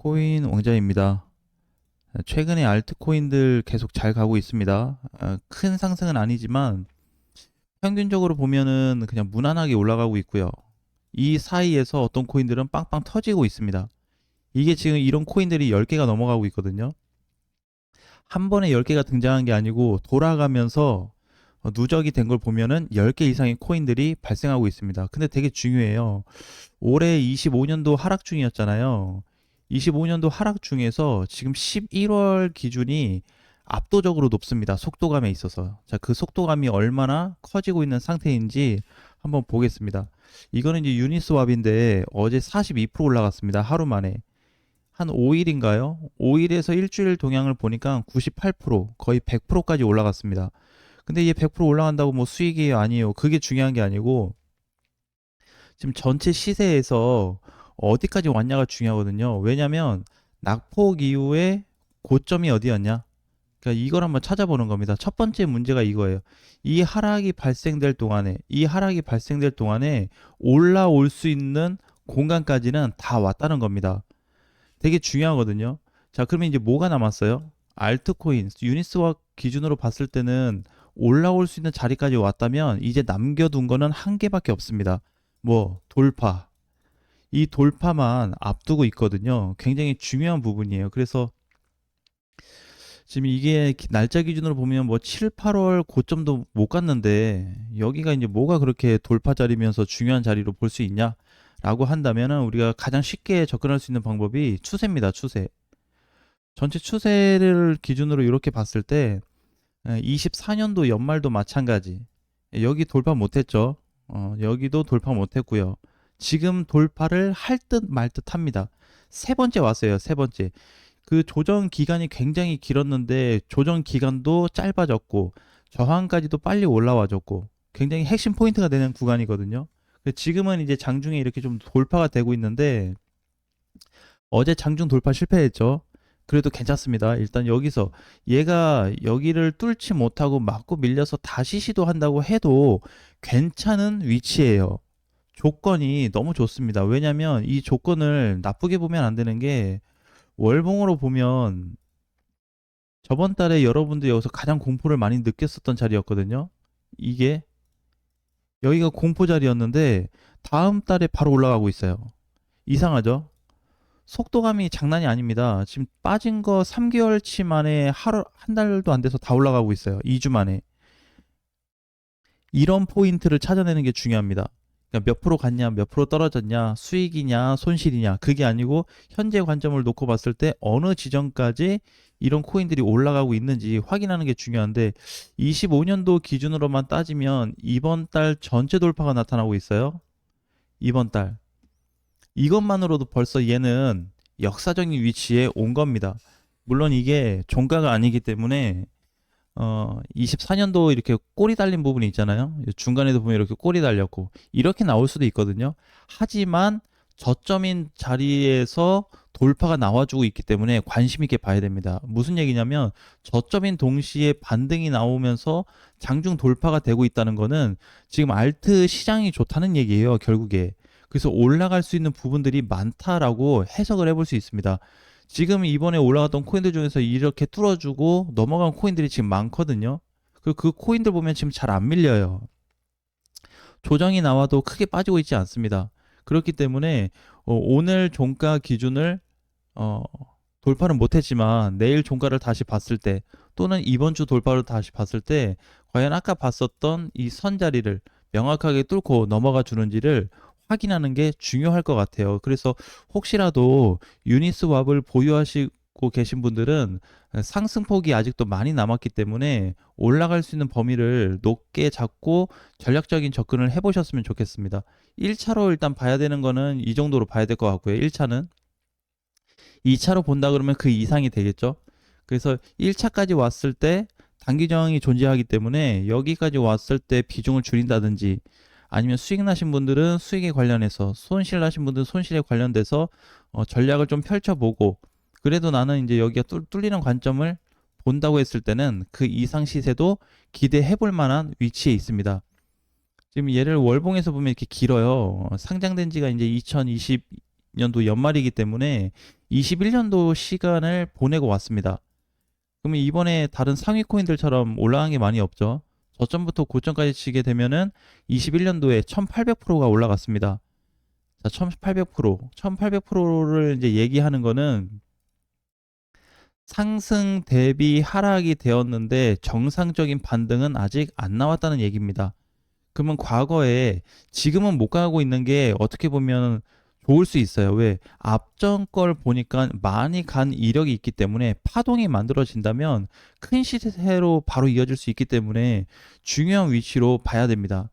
코인 왕자입니다. 최근에 알트코인들 계속 잘 가고 있습니다. 큰 상승은 아니지만 평균적으로 보면은 그냥 무난하게 올라가고 있고요. 이 사이에서 어떤 코인들은 빵빵 터지고 있습니다. 이게 지금 이런 코인들이 10개가 넘어가고 있거든요. 한 번에 10개가 등장한 게 아니고 돌아가면서 누적이 된 걸 보면은 10개 이상의 코인들이 발생하고 있습니다. 근데 되게 중요해요. 올해 25년도 하락 중이었잖아요. 25년도 하락 중에서 지금 11월 기준이 압도적으로 높습니다. 속도감에 있어서. 자, 그 속도감이 얼마나 커지고 있는 상태인지 한번 보겠습니다. 이거는 이제 유니스왑인데 어제 42% 올라갔습니다. 하루 만에. 한 5일인가요? 5일에서 일주일 동향을 보니까 98%, 거의 100%까지 올라갔습니다. 근데 이게 100% 올라간다고 뭐 수익이 아니에요. 그게 중요한 게 아니고 지금 전체 시세에서 어디까지 왔냐가 중요하거든요. 왜냐면 낙폭 이후에 고점이 어디였냐? 그러니까 이걸 한번 찾아보는 겁니다. 첫 번째 문제가 이거예요. 이 하락이 발생될 동안에 올라올 수 있는 공간까지는 다 왔다는 겁니다. 되게 중요하거든요. 자, 그러면 이제 뭐가 남았어요? 알트코인, 유니스왑 기준으로 봤을 때는 올라올 수 있는 자리까지 왔다면 이제 남겨둔 거는 한 개밖에 없습니다. 뭐 돌파. 이 돌파만 앞두고 있거든요. 굉장히 중요한 부분이에요. 그래서 지금 이게 날짜 기준으로 보면 뭐 7, 8월 고점도 못 갔는데 여기가 이제 뭐가 그렇게 돌파 자리면서 중요한 자리로 볼 수 있냐? 라고 한다면은 우리가 가장 쉽게 접근할 수 있는 방법이 추세입니다. 추세. 전체 추세를 기준으로 이렇게 봤을 때 24년도 연말도 마찬가지. 여기 돌파 못했죠. 여기도 돌파 못했고요. 지금 돌파를 할 듯 말 듯 합니다. 세 번째 왔어요. 세 번째. 그 조정 기간이 굉장히 길었는데 조정 기간도 짧아졌고 저항까지도 빨리 올라와줬고 굉장히 핵심 포인트가 되는 구간이거든요. 지금은 이제 장중에 이렇게 좀 돌파가 되고 있는데 어제 장중 돌파 실패했죠. 그래도 괜찮습니다. 일단 여기서 얘가 여기를 뚫지 못하고 맞고 밀려서 다시 시도한다고 해도 괜찮은 위치예요. 조건이 너무 좋습니다. 왜냐면 이 조건을 나쁘게 보면 안 되는 게 월봉으로 보면 저번 달에 여러분들 여기서 가장 공포를 많이 느꼈었던 자리였거든요. 이게 여기가 공포 자리였는데 다음 달에 바로 올라가고 있어요. 이상하죠? 속도감이 장난이 아닙니다. 지금 빠진 거 3개월치 만에 하루 한 달도 안 돼서 다 올라가고 있어요. 2주 만에. 이런 포인트를 찾아내는 게 중요합니다. 그러니까 몇 프로 갔냐, 몇 프로 떨어졌냐, 수익이냐, 손실이냐. 그게 아니고 현재 관점을 놓고 봤을 때 어느 지점까지 이런 코인들이 올라가고 있는지 확인하는 게 중요한데 25년도 기준으로만 따지면 이번 달 전체 돌파가 나타나고 있어요. 이번 달. 이것만으로도 벌써 얘는 역사적인 위치에 온 겁니다. 물론 이게 종가가 아니기 때문에 24년도 이렇게 꼬리 달린 부분이 있잖아요. 중간에도 보면 이렇게 꼬리 달렸고 이렇게 나올 수도 있거든요. 하지만 저점인 자리에서 돌파가 나와주고 있기 때문에 관심 있게 봐야 됩니다. 무슨 얘기냐면 저점인 동시에 반등이 나오면서 장중 돌파가 되고 있다는 거는 지금 알트 시장이 좋다는 얘기예요, 결국에. 그래서 올라갈 수 있는 부분들이 많다라고 해석을 해볼 수 있습니다. 지금 이번에 올라갔던 코인들 중에서 이렇게 뚫어주고 넘어간 코인들이 지금 많거든요. 그 코인들 보면 지금 잘 안 밀려요. 조정이 나와도 크게 빠지고 있지 않습니다. 그렇기 때문에 오늘 종가 기준을 어, 돌파는 못했지만 내일 종가를 다시 봤을 때 또는 이번 주 돌파를 다시 봤을 때 과연 아까 봤었던 이 선 자리를 명확하게 뚫고 넘어가 주는지를 확인하는 게 중요할 것 같아요. 그래서 혹시라도 유니스왑을 보유하시고 계신 분들은 상승폭이 아직도 많이 남았기 때문에 올라갈 수 있는 범위를 높게 잡고 전략적인 접근을 해보셨으면 좋겠습니다. 1차로 일단 봐야 되는 거는 이 정도로 봐야 될 것 같고요. 1차는 2차로 본다 그러면 그 이상이 되겠죠. 그래서 1차까지 왔을 때 단기 저항이 존재하기 때문에 여기까지 왔을 때 비중을 줄인다든지 아니면 수익 나신 분들은 수익에 관련해서 손실 나신 분들은 손실에 관련돼서 전략을 좀 펼쳐보고 그래도 나는 이제 여기가 뚫리는 관점을 본다고 했을 때는 그 이상 시세도 기대해 볼 만한 위치에 있습니다. 지금 얘를 월봉에서 보면 이렇게 길어요. 상장된 지가 이제 2020 20년도 연말이기 때문에 21년도 시간을 보내고 왔습니다. 그러면 이번에 다른 상위 코인들처럼 올라간 게 많이 없죠. 저점부터 고점까지 치게 되면은 21년도에 1800%가 올라갔습니다. 자, 1800%. 1800%를 이제 얘기하는 거는 상승 대비 하락이 되었는데 정상적인 반등은 아직 안 나왔다는 얘기입니다. 그러면 과거에 지금은 못 가고 있는 게 어떻게 보면 좋을 수 있어요. 왜? 앞전 걸 보니까 많이 간 이력이 있기 때문에 파동이 만들어진다면 큰 시세로 바로 이어질 수 있기 때문에 중요한 위치로 봐야 됩니다.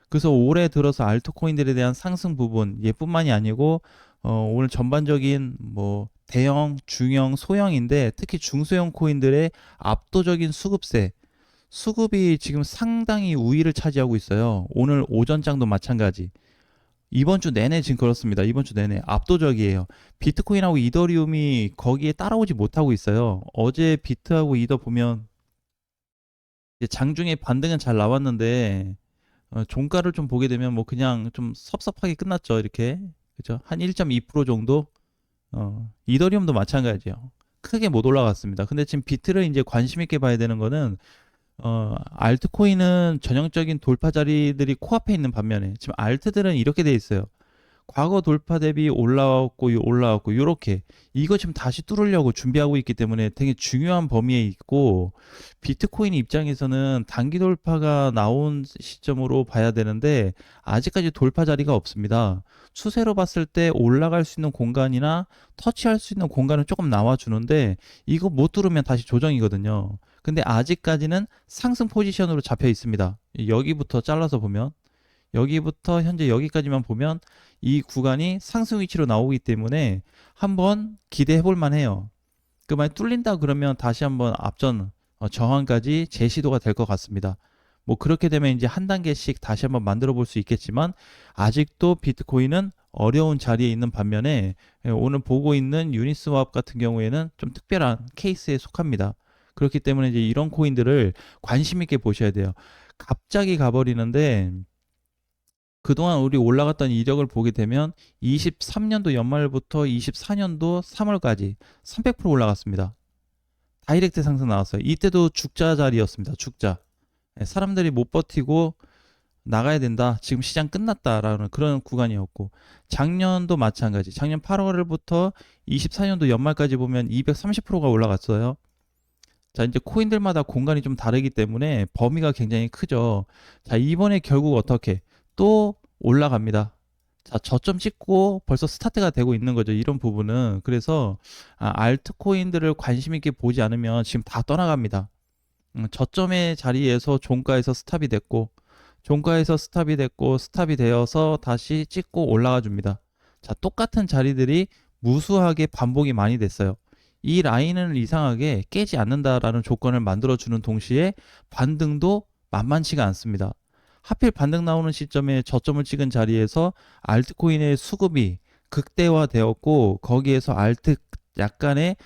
그래서 올해 들어서 알트코인들에 대한 상승 부분 얘뿐만이 아니고 오늘 전반적인 뭐 대형, 중형, 소형인데 특히 중소형 코인들의 압도적인 수급이 지금 상당히 우위를 차지하고 있어요. 오늘 오전장도 마찬가지. 이번 주 내내 지금 그렇습니다. 이번 주 내내 압도적이에요. 비트코인하고 이더리움이 거기에 따라오지 못하고 있어요. 어제 비트하고 이더 보면 이제 장중에 반등은 잘 나왔는데 종가를 좀 보게 되면 뭐 그냥 좀 섭섭하게 끝났죠. 이렇게. 그죠? 한 1.2% 정도? 이더리움도 마찬가지예요. 크게 못 올라갔습니다. 근데 지금 비트를 이제 관심 있게 봐야 되는 거는 알트코인은 전형적인 돌파 자리들이 코앞에 있는 반면에 지금 알트들은 이렇게 돼 있어요. 과거 돌파 대비 올라왔고 요렇게 이거 지금 다시 뚫으려고 준비하고 있기 때문에 되게 중요한 범위에 있고 비트코인 입장에서는 단기 돌파가 나온 시점으로 봐야 되는데 아직까지 돌파 자리가 없습니다. 추세로 봤을 때 올라갈 수 있는 공간이나 터치할 수 있는 공간은 조금 나와주는데 이거 못 뚫으면 다시 조정이거든요. 근데 아직까지는 상승 포지션으로 잡혀 있습니다. 여기부터 잘라서 보면 여기부터 현재 여기까지만 보면 이 구간이 상승 위치로 나오기 때문에 한번 기대해 볼 만해요. 그 만약 뚫린다 그러면 다시 한번 앞전 저항까지 재시도가 될 것 같습니다. 뭐 그렇게 되면 이제 한 단계씩 다시 한번 만들어 볼 수 있겠지만 아직도 비트코인은 어려운 자리에 있는 반면에 오늘 보고 있는 유니스왑 같은 경우에는 좀 특별한 케이스에 속합니다. 그렇기 때문에 이제 이런 코인들을 관심 있게 보셔야 돼요. 갑자기 가버리는데 그동안 우리 올라갔던 이력을 보게 되면 23년도 연말부터 24년도 3월까지 300% 올라갔습니다. 다이렉트 상승 나왔어요. 이때도 죽자 자리였습니다. 죽자. 사람들이 못 버티고 나가야 된다. 지금 시장 끝났다라는 그런 구간이었고 작년도 마찬가지. 작년 8월부터 24년도 연말까지 보면 230%가 올라갔어요. 자, 이제 코인들마다 공간이 좀 다르기 때문에 범위가 굉장히 크죠. 자, 이번에 결국 어떻게 또 올라갑니다. 자, 저점 찍고 벌써 스타트가 되고 있는 거죠. 이런 부분은. 그래서 알트코인들을 관심 있게 보지 않으면 지금 다 떠나갑니다. 저점의 자리에서 종가에서 스탑이 됐고 스탑이 되어서 다시 찍고 올라가 줍니다. 자, 똑같은 자리들이 무수하게 반복이 많이 됐어요. 이 라인을 이상하게 깨지 않는다라는 조건을 만들어주는 동시에 반등도 만만치가 않습니다. 하필 반등 나오는 시점에 저점을 찍은 자리에서 알트코인의 수급이 극대화되었고 거기에서 알트 약간의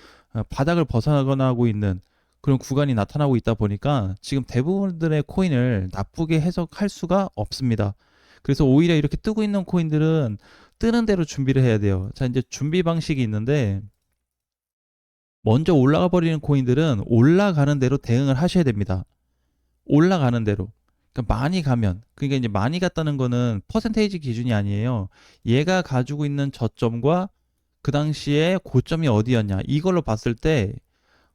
바닥을 벗어나고 있는 그런 구간이 나타나고 있다 보니까 지금 대부분들의 코인을 나쁘게 해석할 수가 없습니다. 그래서 오히려 이렇게 뜨고 있는 코인들은 뜨는 대로 준비를 해야 돼요. 자, 이제 준비 방식이 있는데 먼저 올라가 버리는 코인들은 올라가는 대로 대응을 하셔야 됩니다. 올라가는 대로. 그러니까 많이 가면, 그러니까 이제 많이 갔다는 거는 퍼센테이지 기준이 아니에요. 얘가 가지고 있는 저점과 그 당시에 고점이 어디였냐. 이걸로 봤을 때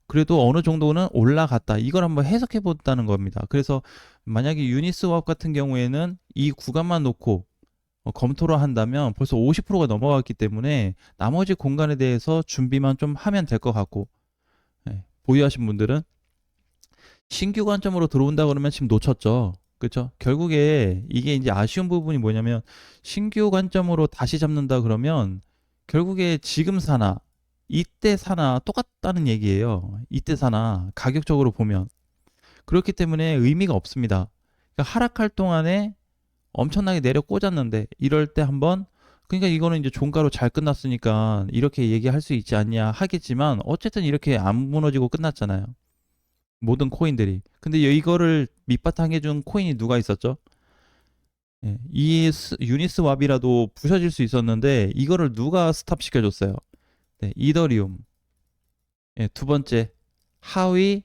그래도 어느 정도는 올라갔다. 이걸 한번 해석해 본다는 겁니다. 그래서 만약에 유니스왑 같은 경우에는 이 구간만 놓고 검토를 한다면 벌써 50%가 넘어갔기 때문에 나머지 공간에 대해서 준비만 좀 하면 될 것 같고 보유하신 분들은 신규 관점으로 들어온다 그러면 지금 놓쳤죠. 그렇죠? 결국에 이게 이제 아쉬운 부분이 뭐냐면 신규 관점으로 다시 잡는다 그러면 결국에 지금 사나 이때 사나 똑같다는 얘기예요. 이때 사나 가격적으로 보면 그렇기 때문에 의미가 없습니다. 그러니까 하락할 동안에 엄청나게 내려 꽂았는데 이럴 때 한번 그러니까 이거는 이제 종가로 잘 끝났으니까 이렇게 얘기할 수 있지 않냐 하겠지만 어쨌든 이렇게 안 무너지고 끝났잖아요. 모든 코인들이. 근데 이거를 밑바탕 해준 코인이 누가 있었죠? 예, 이 유니스왑이라도 부셔질 수 있었는데 이거를 누가 스탑 시켜줬어요? 네, 이더리움. 예, 두 번째 하위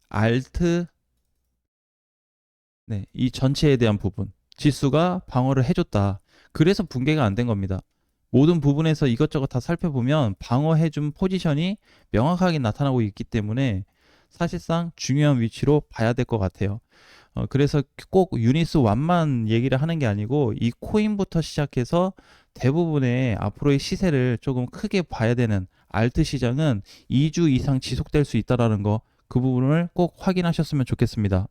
알트 네, 이 전체에 대한 부분 지수가 방어를 해줬다. 그래서 붕괴가 안 된 겁니다. 모든 부분에서 이것저것 다 살펴보면 방어해준 포지션이 명확하게 나타나고 있기 때문에 사실상 중요한 위치로 봐야 될 것 같아요. 그래서 꼭 유니스 1만 얘기를 하는 게 아니고 이 코인부터 시작해서 대부분의 앞으로의 시세를 조금 크게 봐야 되는 알트 시장은 2주 이상 지속될 수 있다라는 거, 그 부분을 꼭 확인하셨으면 좋겠습니다.